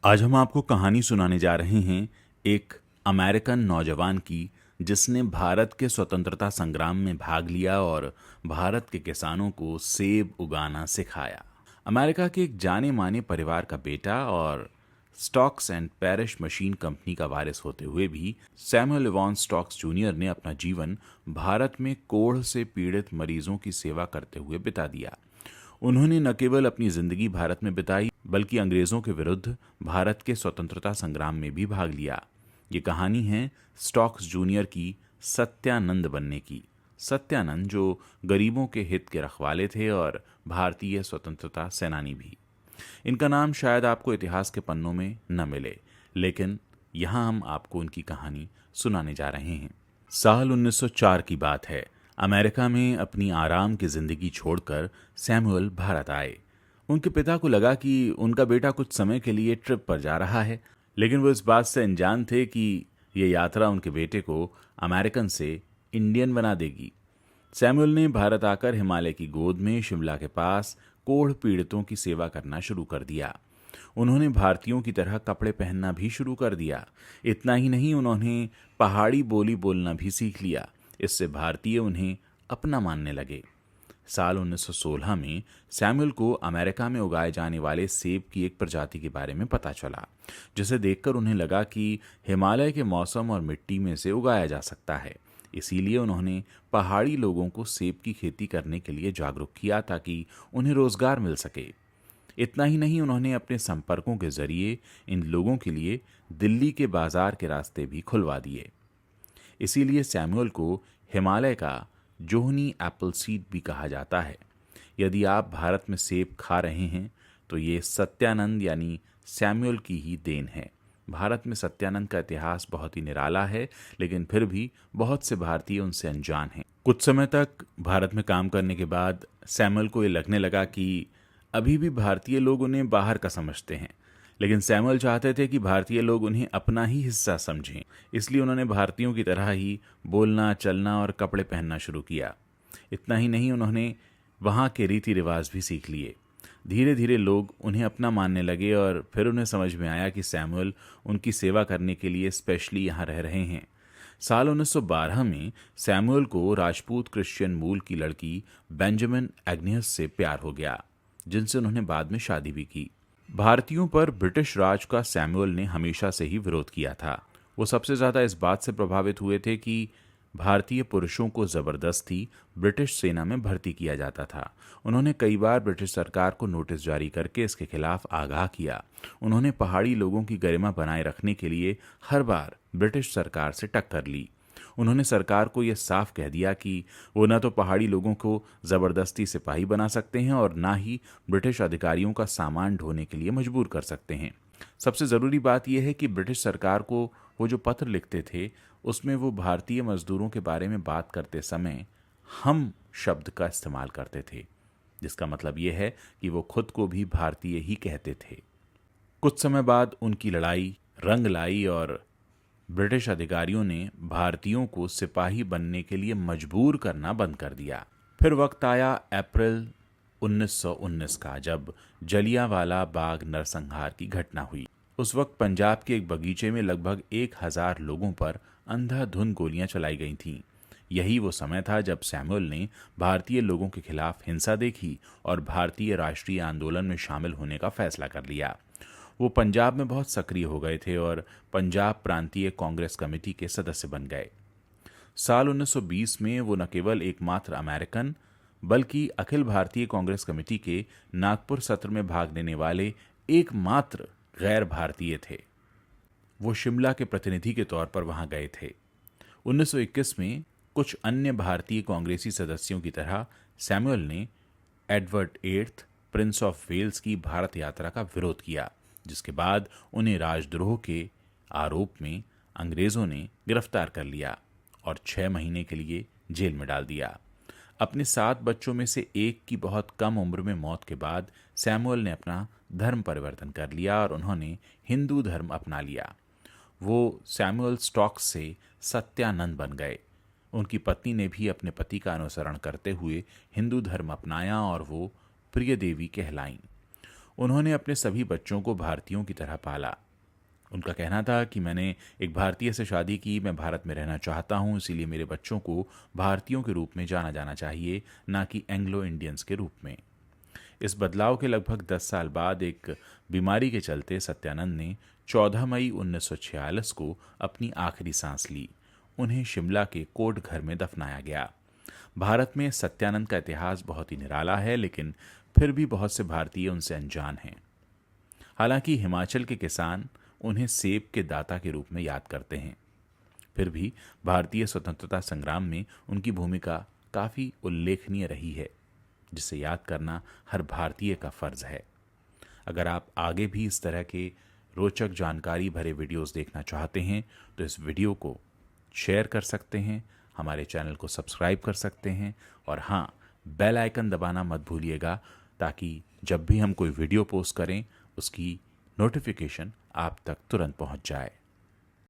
आज हम आपको कहानी सुनाने जा रहे हैं एक अमेरिकन नौजवान की जिसने भारत के स्वतंत्रता संग्राम में भाग लिया और भारत के किसानों को सेब उगाना सिखाया। अमेरिका के एक जाने माने परिवार का बेटा और stocks and parish machine company का वारिस होते हुए भी सैमुअल इवॉन स्टॉक्स जूनियर ने अपना जीवन भारत में कोढ़ से पीड़ित मरीजों की सेवा करते हुए बिता दिया। उन्होंने न केवल अपनी जिंदगी भारत में बिताई बल्कि अंग्रेजों के विरुद्ध भारत के स्वतंत्रता संग्राम में भी भाग लिया। ये कहानी है स्टॉक्स जूनियर की सत्यानंद बनने की। सत्यानंद जो गरीबों के हित के रखवाले थे और भारतीय स्वतंत्रता सेनानी भी। इनका नाम शायद आपको इतिहास के पन्नों में न मिले, लेकिन यहाँ हम आपको उनकी कहानी सुनाने जा रहे हैं। साल 1904 की बात है। अमेरिका में अपनी आराम की जिंदगी छोड़कर सैमुअल भारत आए। उनके पिता को लगा कि उनका बेटा कुछ समय के लिए ट्रिप पर जा रहा है, लेकिन वो इस बात से अनजान थे कि ये यात्रा उनके बेटे को अमेरिकन से इंडियन बना देगी। सैमुअल ने भारत आकर हिमालय की गोद में शिमला के पास कोढ़ पीड़ितों की सेवा करना शुरू कर दिया। उन्होंने भारतीयों की तरह कपड़े पहनना भी शुरू कर दिया। इतना ही नहीं, उन्होंने पहाड़ी बोली बोलना भी सीख लिया। इससे भारतीय उन्हें अपना मानने लगे। साल 1916 में सैमुअल को अमेरिका में उगाए जाने वाले सेब की एक प्रजाति के बारे में पता चला, जिसे देखकर उन्हें लगा कि हिमालय के मौसम और मिट्टी में से उगाया जा सकता है। इसीलिए उन्होंने पहाड़ी लोगों को सेब की खेती करने के लिए जागरूक किया ताकि उन्हें रोजगार मिल सके। इतना ही नहीं, उन्होंने अपने संपर्कों के जरिए इन लोगों के लिए दिल्ली के बाजार के रास्ते भी खुलवा दिए। इसीलिए सैमुअल को हिमालय का जोहनी एप्पल सीड भी कहा जाता है। यदि आप भारत में सेब खा रहे हैं तो ये सत्यानंद यानी सैमुअल की ही देन है। भारत में सत्यानंद का इतिहास बहुत ही निराला है, लेकिन फिर भी बहुत से भारतीय उनसे अनजान हैं। कुछ समय तक भारत में काम करने के बाद सैमुअल को ये लगने लगा कि अभी भी भारतीय लोग उन्हें बाहर का समझते हैं, लेकिन सैमुअल चाहते थे कि भारतीय लोग उन्हें अपना ही हिस्सा समझें। इसलिए उन्होंने भारतीयों की तरह ही बोलना, चलना और कपड़े पहनना शुरू किया। इतना ही नहीं, उन्होंने वहाँ के रीति रिवाज भी सीख लिए। धीरे धीरे लोग उन्हें अपना मानने लगे और फिर उन्हें समझ में आया कि सैमुअल उनकी सेवा करने के लिए स्पेशली यहाँ रह रहे हैं। साल 1912 में सैमुअल को राजपूत क्रिश्चियन मूल की लड़की बेंजामिन एग्नियस से प्यार हो गया, जिनसे उन्होंने बाद में शादी भी की। भारतीयों पर ब्रिटिश राज का सैमुअल ने हमेशा से ही विरोध किया था। वो सबसे ज्यादा इस बात से प्रभावित हुए थे कि भारतीय पुरुषों को जबरदस्ती ब्रिटिश सेना में भर्ती किया जाता था। उन्होंने कई बार ब्रिटिश सरकार को नोटिस जारी करके इसके खिलाफ आगाह किया। उन्होंने पहाड़ी लोगों की गरिमा बनाए रखने के लिए हर बार ब्रिटिश सरकार से टक्कर ली। उन्होंने सरकार को यह साफ कह दिया कि वो न तो पहाड़ी लोगों को जबरदस्ती सिपाही बना सकते हैं और ना ही ब्रिटिश अधिकारियों का सामान ढोने के लिए मजबूर कर सकते हैं। सबसे जरूरी बात यह है कि ब्रिटिश सरकार को वो जो पत्र लिखते थे उसमें वो भारतीय मजदूरों के बारे में बात करते समय हम शब्द का इस्तेमाल करते थे, जिसका मतलब यह है कि वो खुद को भी भारतीय ही कहते थे। कुछ समय बाद उनकी लड़ाई रंग लाई और ब्रिटिश अधिकारियों ने भारतीयों को सिपाही बनने के लिए मजबूर करना बंद कर दिया। फिर वक्त आया अप्रैल 1919 का, जब जलियांवाला बाग नरसंहार की घटना हुई। उस वक्त पंजाब के एक बगीचे में लगभग 1000 लोगों पर अंधाधुंध गोलियां चलाई गई थीं। यही वो समय था जब सैमुअल ने भारतीय लोगों के खिलाफ हिंसा देखी और भारतीय राष्ट्रीय आंदोलन में शामिल होने का फैसला कर लिया। वो पंजाब में बहुत सक्रिय हो गए थे और पंजाब प्रांतीय कांग्रेस कमेटी के सदस्य बन गए। साल 1920 में वो न केवल एकमात्र अमेरिकन बल्कि अखिल भारतीय कांग्रेस कमेटी के नागपुर सत्र में भाग लेने वाले एकमात्र गैर भारतीय थे। वो शिमला के प्रतिनिधि के तौर पर वहां गए थे। 1921 में कुछ अन्य भारतीय कांग्रेसी सदस्यों की तरह सैमुअल ने Edward eighth prince of Wales की भारत यात्रा का विरोध किया, जिसके बाद उन्हें राजद्रोह के आरोप में अंग्रेजों ने गिरफ्तार कर लिया और 6 महीने के लिए जेल में डाल दिया। अपने 7 बच्चों में से एक की बहुत कम उम्र में मौत के बाद सैमुअल ने अपना धर्म परिवर्तन कर लिया और उन्होंने हिंदू धर्म अपना लिया। वो सैमुअल स्टॉक्स से सत्यानंद बन गए। उनकी पत्नी ने भी अपने पति का अनुसरण करते हुए हिंदू धर्म अपनाया और वो प्रिय देवी कहलाईं। उन्होंने अपने सभी बच्चों को भारतीयों की तरह पाला। उनका कहना था कि मैंने एक भारतीय से शादी की, मैं भारत में रहना चाहता हूँ, इसीलिए मेरे बच्चों को भारतीयों के रूप में जाना जाना चाहिए, ना कि एंग्लो इंडियंस के रूप में। इस बदलाव के लगभग 10 साल बाद एक बीमारी के चलते सत्यानंद ने 14 मई 1946 को अपनी आखिरी सांस ली। उन्हें शिमला के कोट घर में दफनाया गया। भारत में सत्यानंद का इतिहास बहुत ही निराला है, लेकिन फिर भी बहुत से भारतीय उनसे अनजान हैं। हालांकि हिमाचल के किसान उन्हें सेब के दाता के रूप में याद करते हैं, फिर भी भारतीय स्वतंत्रता संग्राम में उनकी भूमिका काफ़ी उल्लेखनीय रही है, जिसे याद करना हर भारतीय का फर्ज है। अगर आप आगे भी इस तरह के रोचक जानकारी भरे वीडियोस देखना चाहते हैं तो इस वीडियो को शेयर कर सकते हैं, हमारे चैनल को सब्सक्राइब कर सकते हैं, और हाँ, बेल आइकन दबाना मत भूलिएगा, ताकि जब भी हम कोई वीडियो पोस्ट करें उसकी नोटिफिकेशन आप तक तुरंत पहुंच जाए।